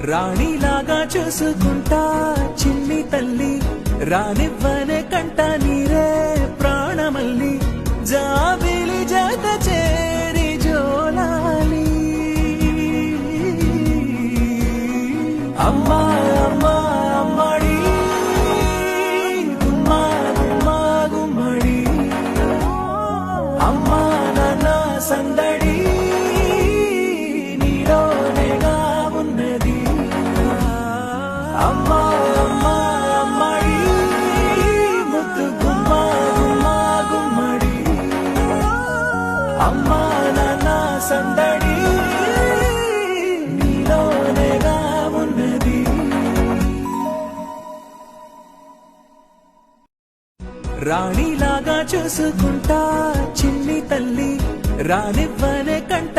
రాణిలాగా చూసుకుంటా చిన్ని తల్లి రానివ్వనే కంట నీరే ప్రాణమల్లి జాబిలి జత చేరి జోలాలి అమ్మా అమ్మా అమ్మడి గుమ్మా గుమ్మా గుమ్మడి అమ్మా నాన్న సందడి నీలోనేగా ఉన్నది అమ్మా అమ్మా అమ్మడి ముద్దు గుమ్మా గుమ్మా గుమ్మడి అమ్మా నాన్న సందడి నీలోనేగా ఉన్నది రాణిలాగా చూసుకుంటా చిన్ని తల్లి రానివ్వనే కంట